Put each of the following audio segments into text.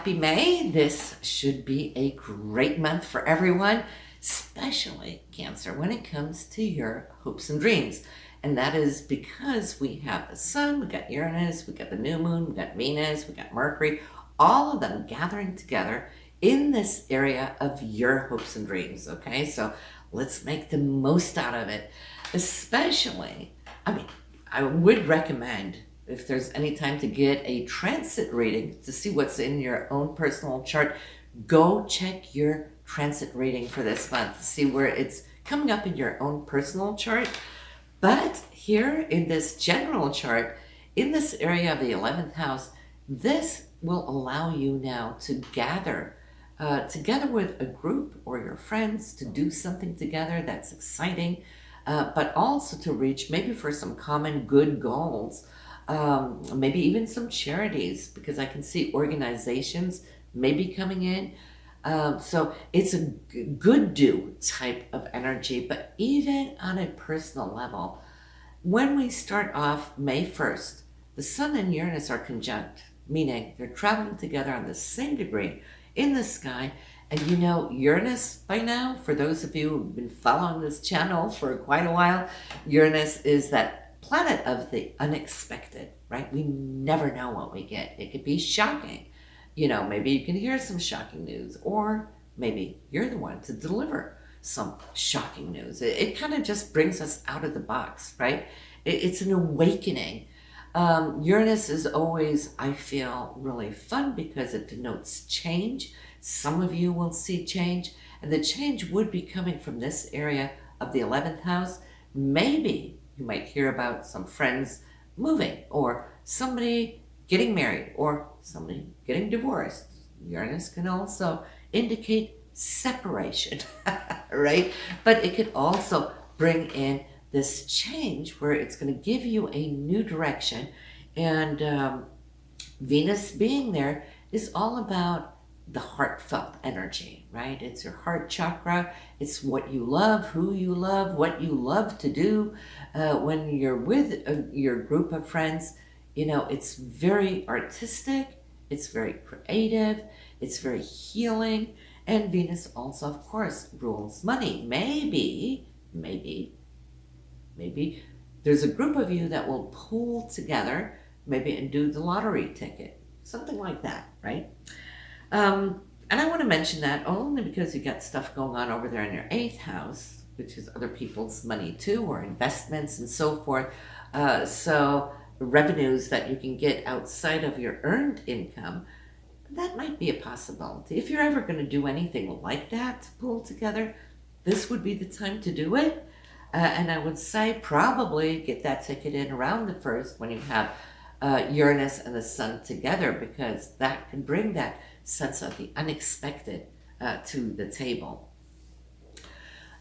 happy May. This should be a great month for everyone, especially Cancer, when it comes to your hopes and dreams. And that is because we have the sun, we got Uranus, we got the new moon, we got Venus, we got Mercury, all of them gathering together in this area of your hopes and dreams. Okay, so let's make the most out of it. Especially, I would recommend, if there's any time to get a transit reading to see what's in your own personal chart, go check your transit reading for this month, see where it's coming up in your own personal chart. But here in this general chart, in this area of the 11th house, this will allow you now to gather together with a group or your friends to do something together that's exciting, but also to reach maybe for some common good goals. Maybe even some charities, because I can see organizations maybe coming in. So it's a good do type of energy, but even on a personal level, when we start off May 1st, the sun and Uranus are conjunct, meaning they're traveling together on the same degree in the sky. And you know, Uranus by now, for those of you who've been following this channel for quite a while, Uranus is that planet of the unexpected, right? We never know what we get. It could be shocking. You know, maybe you can hear some shocking news, or maybe you're the one to deliver some shocking news. It kind of just brings us out of the box, right? It's an awakening. Uranus is always, I feel, really fun because it denotes change. Some of you will see change, and the change would be coming from this area of the 11th house. Maybe you might hear about some friends moving, or somebody getting married, or somebody getting divorced. Uranus can also indicate separation, right? But it could also bring in this change where it's going to give you a new direction. And Venus being there is all about the heartfelt energy, right? It's your heart chakra. It's what you love, who you love, what you love to do. When you're with your group of friends, you know, it's very artistic, it's very creative, it's very healing. And Venus also, of course, rules money. Maybe there's a group of you that will pool together, maybe, and do the lottery ticket, something like that, right? And I want to mention that only because you got stuff going on over there in your 8th house, which is other people's money too, or investments and so forth. So revenues that you can get outside of your earned income, that might be a possibility. If you're ever going to do anything like that to pull together, this would be the time to do it. And I would say probably get that ticket in around the 1st when you have Uranus and the sun together, because that can bring that sense of the unexpected to the table.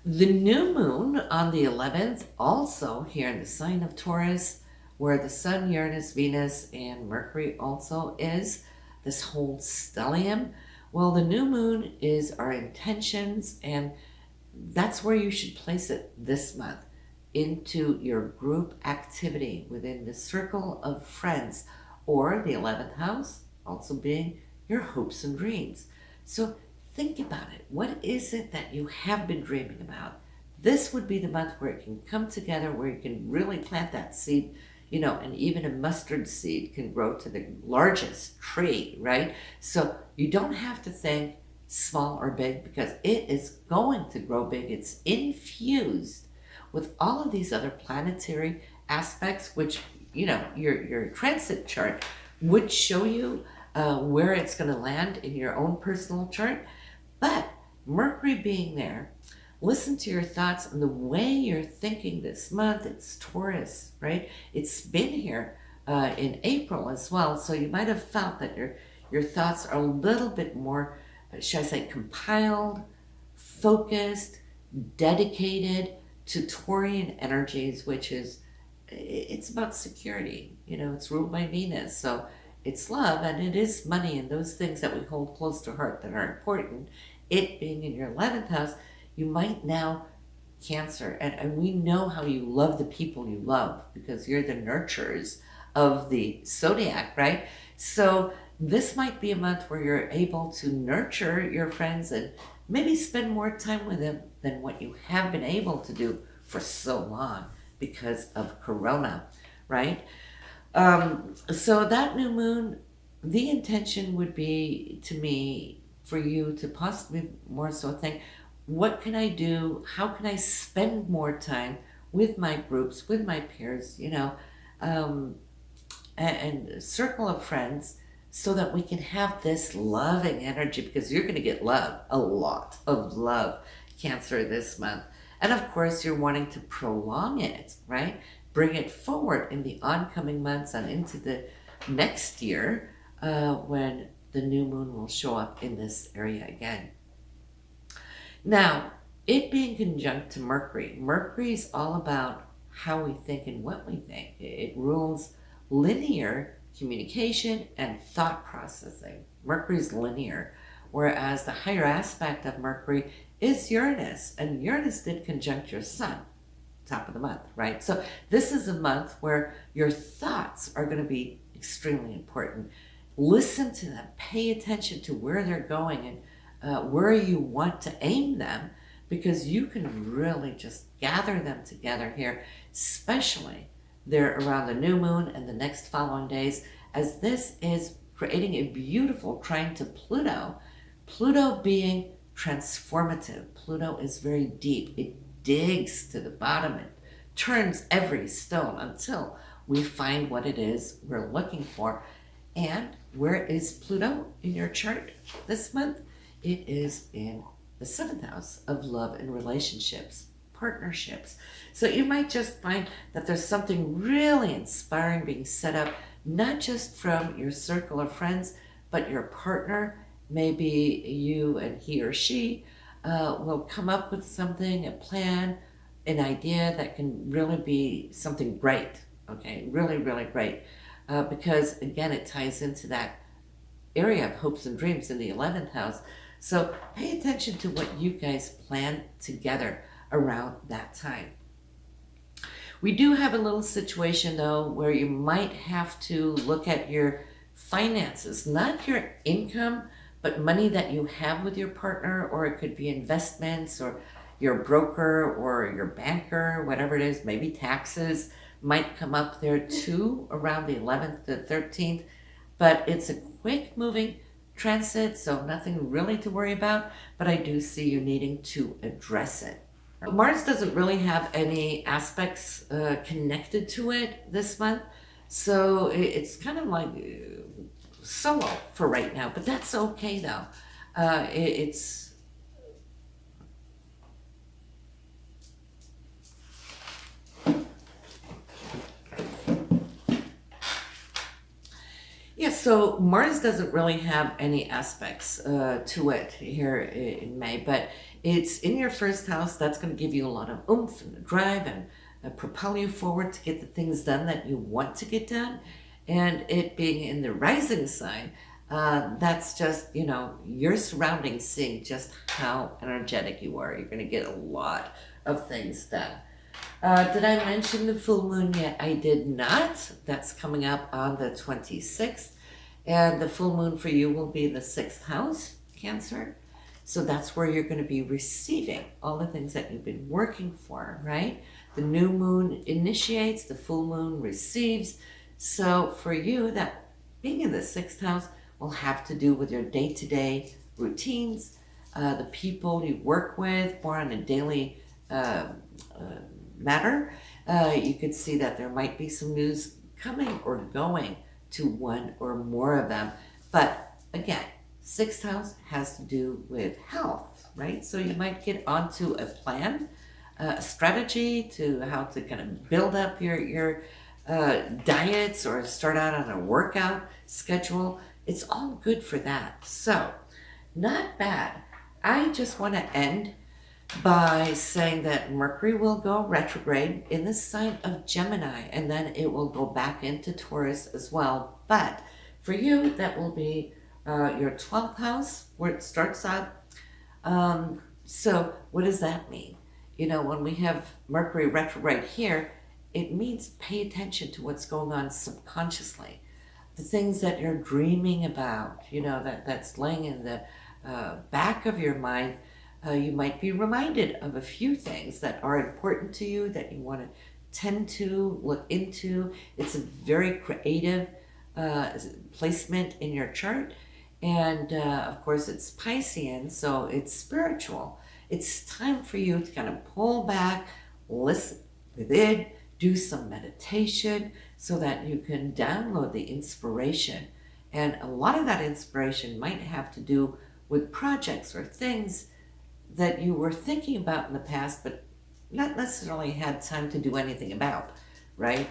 The new moon on the 11th, also here in the sign of Taurus, where the sun, Uranus, Venus, and Mercury also is, this whole stellium. Well, the new moon is our intentions, and that's where you should place it this month, into your group activity within the circle of friends, or the 11th house also being your hopes and dreams. So think about it. What is it that you have been dreaming about? This would be the month where it can come together, where you can really plant that seed, you know, and even a mustard seed can grow to the largest tree, right? So you don't have to think small or big, because it is going to grow big. It's infused with all of these other planetary aspects, which, you know, your transit chart would show you where it's going to land in your own personal chart. But Mercury being there, listen to your thoughts and the way you're thinking this month. It's Taurus, right? It's been here in April as well. So you might have felt that your thoughts are a little bit more, should I say, compiled, focused, dedicated to Taurian energies, which is, it's about security. You know, it's ruled by Venus. So it's love, and it is money, and those things that we hold close to heart that are important. It being in your 11th house, you might now, Cancer, and we know how you love the people you love, because you're the nurturers of the zodiac, right? So this might be a month where you're able to nurture your friends and maybe spend more time with them than what you have been able to do for so long because of Corona, right? So that new moon, the intention would be to me for you to possibly more so think, what can I do? How can I spend more time with my groups, with my peers, um, and circle of friends so that we can have this loving energy because you're going to get love, a lot of love, Cancer, this month. And of course, you're wanting to prolong it, right? Bring it forward in the oncoming months and into the next year when the new moon will show up in this area again. Now, it being conjunct to Mercury, Mercury is all about how we think and what we think. It rules linear communication and thought processing. Mercury is linear, whereas the higher aspect of Mercury is Uranus, and Uranus did conjunct your sun, top of the month, right? So this is a month where your thoughts are going to be extremely important. Listen to them, pay attention to where they're going and where you want to aim them, because you can really just gather them together here, especially there around the new moon and the next following days, as this is creating a beautiful trine to Pluto. Pluto being transformative. Pluto is very deep. It digs to the bottom. It turns every stone until we find what it is we're looking for. And where is Pluto in your chart this month? It is in the 7th house of love and relationships, partnerships. So you might just find that there's something really inspiring being set up, not just from your circle of friends, but your partner. Maybe you and he or she will come up with something, a plan, an idea that can really be something great, okay? Really, really great. Because again, it ties into that area of hopes and dreams in the 11th house. So pay attention to what you guys plan together around that time. We do have a little situation though where you might have to look at your finances, not your income, but money that you have with your partner, or it could be investments or your broker or your banker, whatever it is. Maybe taxes might come up there too around the 11th to 13th, but it's a quick moving transit, so nothing really to worry about, but I do see you needing to address it. Mars doesn't really have any aspects connected to it this month, so it's kind of like solo for right now, but that's okay though. It's yeah, so Mars doesn't really have any aspects to it here in May, but it's in your first house. That's going to give you a lot of oomph and drive and propel you forward to get the things done that you want to get done. And it being in the rising sign, that's just, your surroundings seeing just how energetic you are. You're going to get a lot of things done. Did I mention the full moon yet? I did not. That's coming up on the 26th. And the full moon for you will be the 6th house, Cancer. So that's where you're going to be receiving all the things that you've been working for, right? The new moon initiates, the full moon receives. So for you, that being in the 6th house will have to do with your day-to-day routines, the people you work with, more on a daily matter. You could see that there might be some news coming or going to one or more of them. But again, 6th house has to do with health, right? So you might get onto a plan, a strategy to how to kind of build up your diets or start out on a workout schedule. It's all good for that. So not bad. I just want to end by saying that Mercury will go retrograde in the sign of Gemini, and then it will go back into Taurus as well. But for you, that will be your 12th house where it starts out. So what does that mean? When we have Mercury retrograde here, it means pay attention to what's going on subconsciously. the things that you're dreaming about, that's laying in the back of your mind. You might be reminded of a few things that are important to you that you want to tend to look into. It's a very creative placement in your chart. And of course, it's Piscean, so it's spiritual. It's time for you to kind of pull back, listen within, do some meditation so that you can download the inspiration. And a lot of that inspiration might have to do with projects or things that you were thinking about in the past, but not necessarily had time to do anything about, right?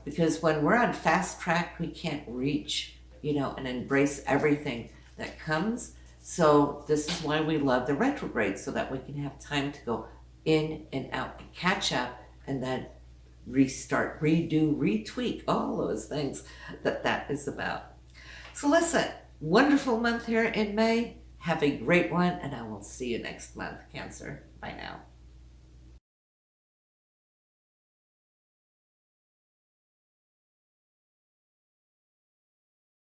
Because when we're on fast track, we can't reach, and embrace everything that comes. So this is why we love the retrograde, so that we can have time to go in and out and catch up, and then restart, redo, retweak, all those things that is about. So listen, wonderful month here in May. Have a great one, and I will see you next month, Cancer. Bye now.